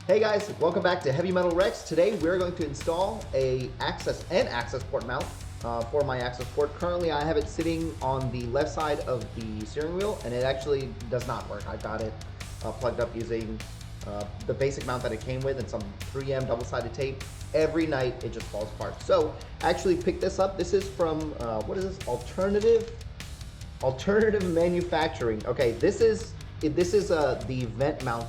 Hey guys, welcome back to Heavy Metal Rex. Today we're going to install an Accessport mount for my Accessport. Currently I have it sitting on the left side of the steering wheel and it actually does not work. I got it plugged up using the basic mount that it came with and some 3M double-sided tape. Every night it just falls apart. So I actually picked this up. This is from, what is this? Alternative Manufacturing. Okay, this is the vent mount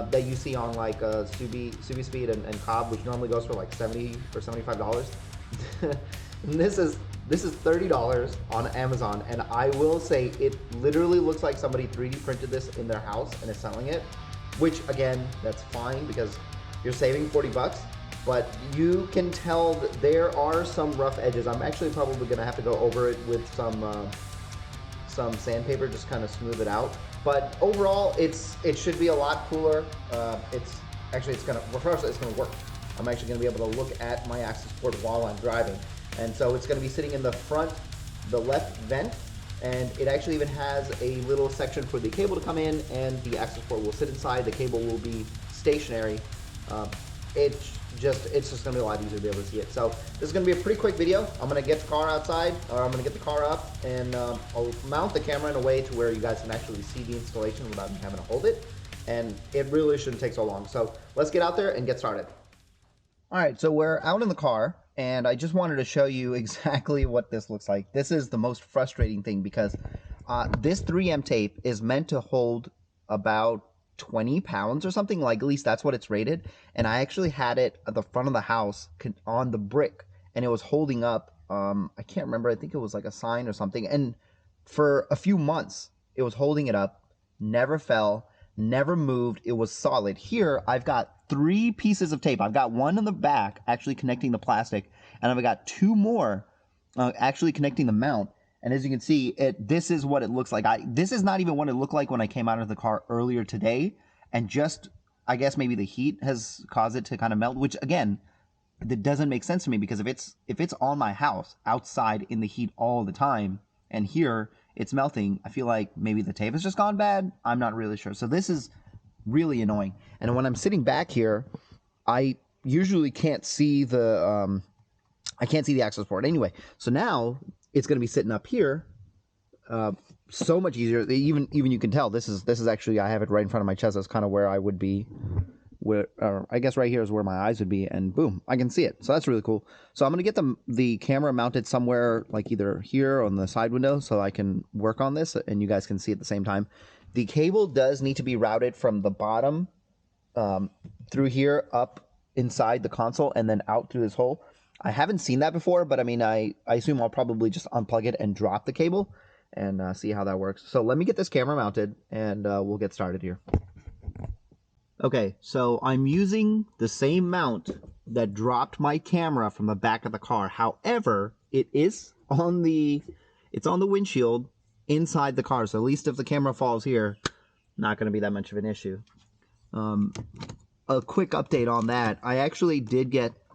that you see on like Subi Speed and Cobb, which normally goes for like $70 or $75. This is $30 on Amazon, and I will say it literally looks like somebody 3D printed this in their house and is selling it, which again, that's fine because you're saving 40 bucks, but you can tell that there are some rough edges. I'm actually probably gonna have to go over it with some sandpaper, just kind of smooth it out. But overall, it should be a lot cooler. It's gonna work. I'm actually gonna be able to look at my Accessport while I'm driving. And so it's gonna be sitting in the front, the left vent, and it actually even has a little section for the cable to come in, and the Accessport will sit inside. The cable will be stationary. It's just gonna be a lot easier to be able to see it. So this is gonna be a pretty quick video. I'm gonna get the car outside, or I'm gonna get the car up, and I'll mount the camera in a way to where you guys can actually see the installation without me having to hold it. And it really shouldn't take so long. So let's get out there and get started. All right, so we're out in the car, and I just wanted to show you exactly what this looks like. This is the most frustrating thing because this 3M tape is meant to hold about 20 pounds or something, like at least that's what it's rated. And I actually had it at the front of the house on the brick, and it was holding up, I can't remember, I think it was like a sign or something. And for a few months, it was holding it up, never fell, never moved. It was solid. Here, I've got 3 pieces of tape. I've got one in the back actually connecting the plastic, and I've got 2 more actually connecting the mount. And as you can see, this is what it looks like. This is not even what it looked like when I came out of the car earlier today. And just, I guess maybe the heat has caused it to kind of melt, which again, that doesn't make sense to me because if it's on my house outside in the heat all the time, and here it's melting, I feel like maybe the tape has just gone bad. I'm not really sure. So this is really annoying. And when I'm sitting back here, I usually can't see the Accessport anyway. So now it's going to be sitting up here, so much easier. Even you can tell this is actually, I have it right in front of my chest. That's kind of where I would be, where I guess right here is where my eyes would be, and boom, I can see it. So that's really cool. So I'm going to get the camera mounted somewhere like either here or on the side window so I can work on this and you guys can see at the same time. The cable does need to be routed from the bottom through here up inside the console and then out through this hole. I haven't seen that before, but I mean, I assume I'll probably just unplug it and drop the cable and see how that works. So let me get this camera mounted and we'll get started here. Okay, so I'm using the same mount that dropped my camera from the back of the car. However, it's on the windshield inside the car. So at least if the camera falls here, not going to be that much of an issue. A quick update on that. I actually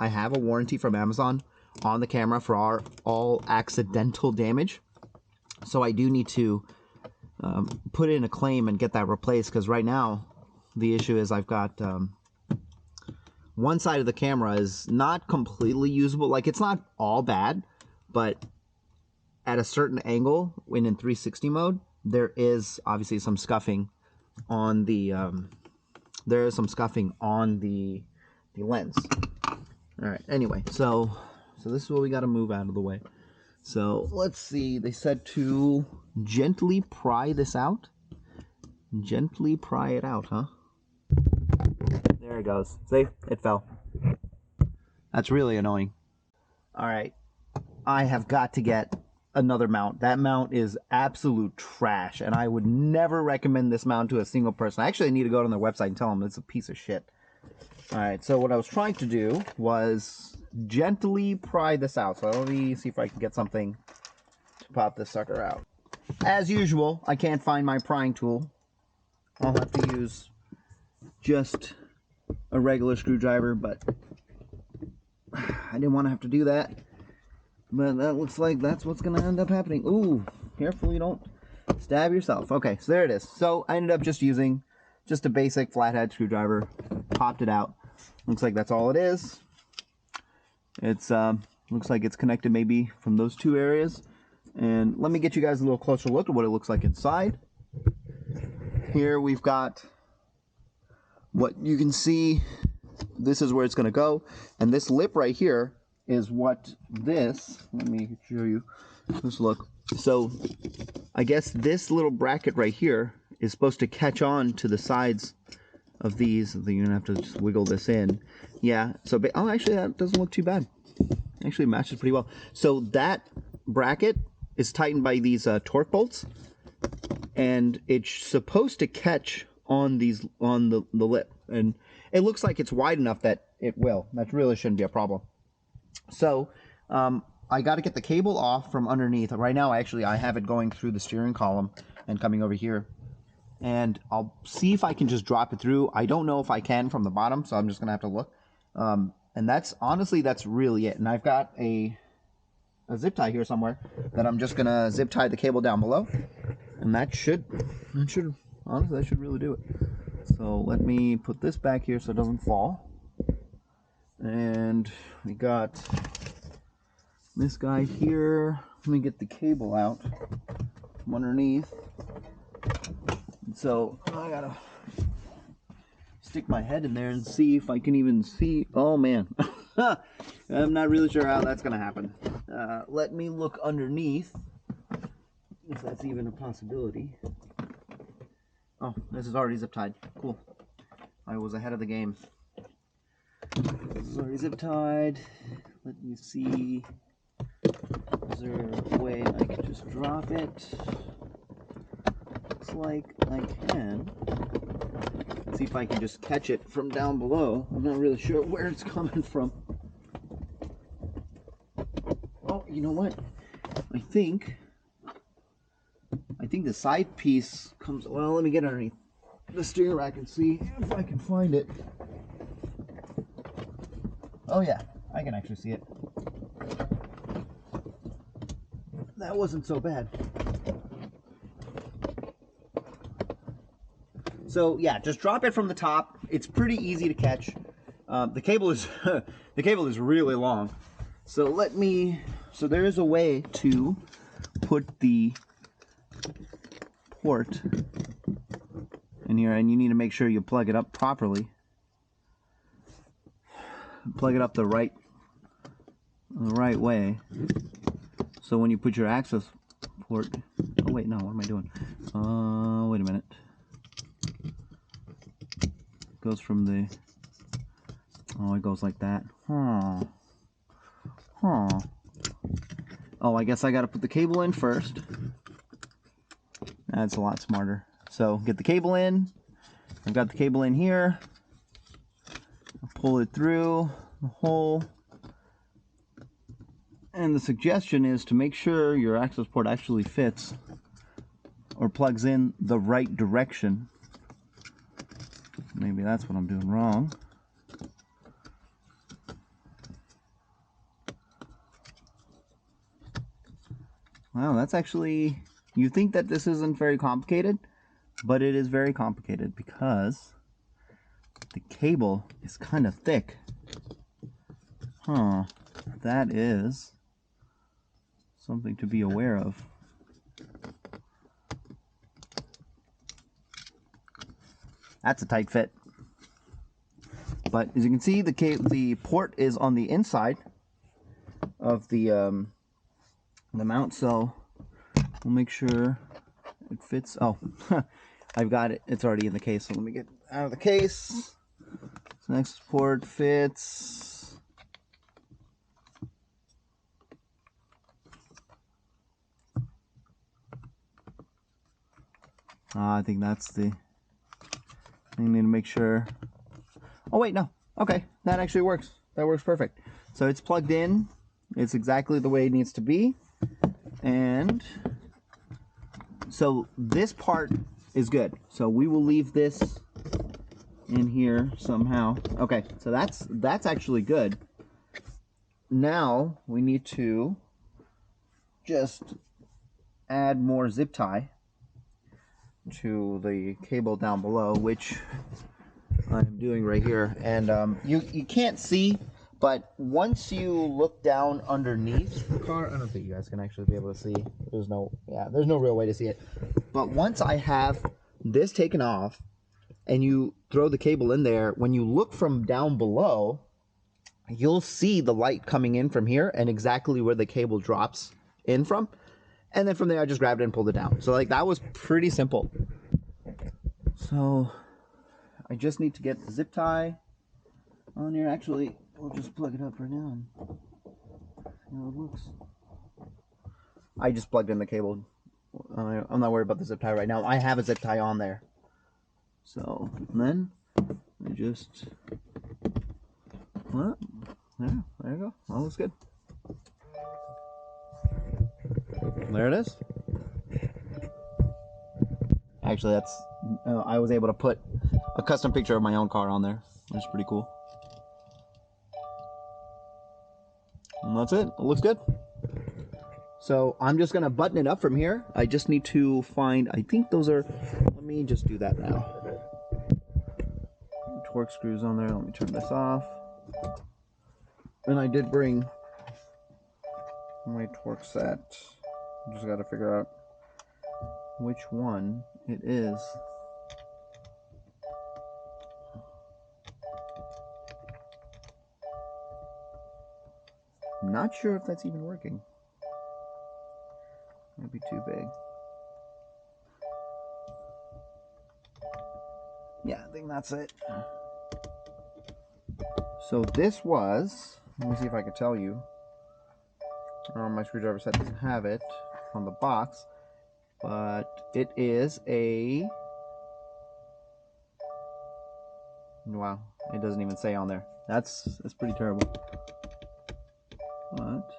I have a warranty from Amazon on the camera for all accidental damage. So I do need to put in a claim and get that replaced, because right now the issue is I've got one side of the camera is not completely usable. Like, it's not all bad, but at a certain angle, when in 360 mode, there is obviously some scuffing on the lens. All right, anyway, so this is what we got to move out of the way. So let's see, they said to gently pry this out. Gently pry it out, huh? There it goes. See, it fell. That's really annoying. All right, I have got to get another mount. That mount is absolute trash, and I would never recommend this mount to a single person. I actually need to go on their website and tell them it's a piece of shit. All right, so what I was trying to do was gently pry this out. So let me see if I can get something to pop this sucker out. As usual, I can't find my prying tool. I'll have to use just a regular screwdriver, but I didn't want to have to do that. But that looks like that's what's going to end up happening. Ooh, careful you don't stab yourself. Okay, so there it is. So I ended up just using just a basic flathead screwdriver. popped it out. Looks like that's all it is. It's looks like it's connected maybe from those two areas. And let me get you guys a little closer look at what it looks like inside. Here we've got what you can see. This is where it's going to go, and this lip right here is what this, let me show you, let's look. So I guess this little bracket right here is supposed to catch on to the sides of these. You're going to have to just wiggle this in. Yeah, so, oh, actually that doesn't look too bad. Actually matches pretty well. So that bracket is tightened by these torque bolts, and it's supposed to catch on these, on the lip, and it looks like it's wide enough that it will. That really shouldn't be a problem. So I got to get the cable off from underneath. Right now, actually, I have it going through the steering column and coming over here, and I'll see if I can just drop it through. I don't know if I can from the bottom, so I'm just gonna have to look. And that's honestly, that's really it. And I've got a zip tie here somewhere that I'm just gonna zip tie the cable down below, and that should honestly, that should really do it. So let me put this back here so it doesn't fall. And we got this guy here. Let me get the cable out from underneath. So I gotta stick my head in there and see if I can even see. Oh man, I'm not really sure how that's gonna happen. Let me look underneath if that's even a possibility. Oh, this is already zip tied. Cool. I was ahead of the game. This is already zip tied. Let me see. Is there a way I can just drop it? Looks like I can. Let's see if I can just catch it from down below. I'm not really sure where it's coming from. Oh, you know what? I think the side piece comes, well, let me get underneath the steering rack and see if I can find it. Oh yeah, I can actually see it. That wasn't so bad. So yeah, just drop it from the top. It's pretty easy to catch. The cable is the cable is really long. So there is a way to put the port in here, and you need to make sure you plug it up properly. Plug it up the right way. So when you put your access port, oh wait, no, what am I doing? Wait a minute. Goes from the, oh, it goes like that. Oh, I guess I gotta put the cable in first. That's a lot smarter. So get the cable in. I've got the cable in here. I'll pull it through the hole. And the suggestion is to make sure your access port actually fits or plugs in the right direction. Maybe that's what I'm doing wrong. Wow, that's actually, you think that this isn't very complicated, but it is very complicated because the cable is kind of thick. Huh, that is something to be aware of. That's a tight fit. But as you can see, the port is on the inside of the mount, so we'll make sure it fits. Oh, I've got it. It's already in the case, so let me get out of the case. So next port fits. I think that's the, I need to make sure. Oh wait, no. Okay, that actually works. That works perfect. So it's plugged in. It's exactly the way it needs to be. And so this part is good. So we will leave this in here somehow. Okay, so that's actually good. Now we need to just add more zip tie to the cable down below, which I'm doing right here. And you can't see, but once you look down underneath the car, I don't think you guys can actually be able to see. There's no real way to see it. But once I have this taken off and you throw the cable in there, when you look from down below, you'll see the light coming in from here and exactly where the cable drops in from. And then from there, I just grabbed it and pulled it down. So like that was pretty simple. So I just need to get the zip tie on here. Actually, we'll just plug it up right now and see how it looks. I just plugged in the cable. I'm not worried about the zip tie right now. I have a zip tie on there. So then I just, well, yeah, there you go. All looks good. There it is. Actually, that's I was able to put a custom picture of my own car on there. That's pretty cool. And that's it. It looks good. So I'm just gonna button it up from here. I just need to find, I think those are, let me just do that now. The torque screws on there. Let me turn this off. And I did bring my torque set. Just got to figure out which one it is. I'm not sure if that's even working. Might be too big. Yeah, I think that's it. So this was, let me see if I can tell you. My screwdriver set doesn't have it on the box, but it is a, wow, it doesn't even say on there. That's pretty terrible. But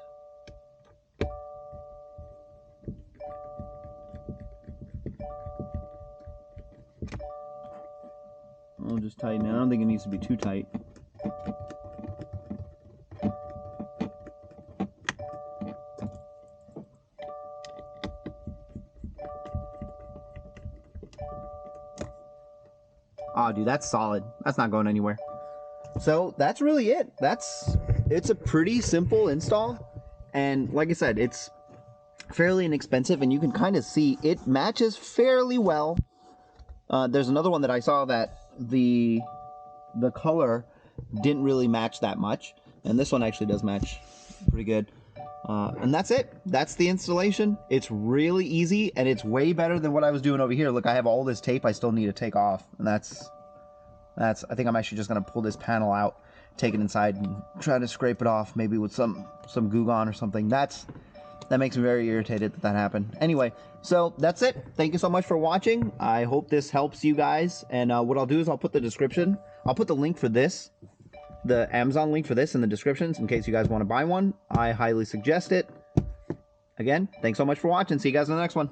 I'll just tighten it. I don't think it needs to be too tight. Oh, dude, that's solid. That's not going anywhere. So that's really it. It's a pretty simple install. And like I said, it's fairly inexpensive, and you can kind of see it matches fairly well. There's another one that I saw that the color didn't really match that much. And this one actually does match pretty good. And that's it. That's the installation. It's really easy, and it's way better than what I was doing over here. Look, I have all this tape I still need to take off, and that's I think I'm actually just gonna pull this panel out, take it inside, and try to scrape it off, maybe with some Goo Gone or something. That makes me very irritated that happened. Anyway, so that's it. Thank you so much for watching. I hope this helps you guys. And what I'll do is I'll put the description. I'll put the link for this, the Amazon link for this, in the descriptions in case you guys want to buy one. I highly suggest it. Again, thanks so much for watching. See you guys in the next one.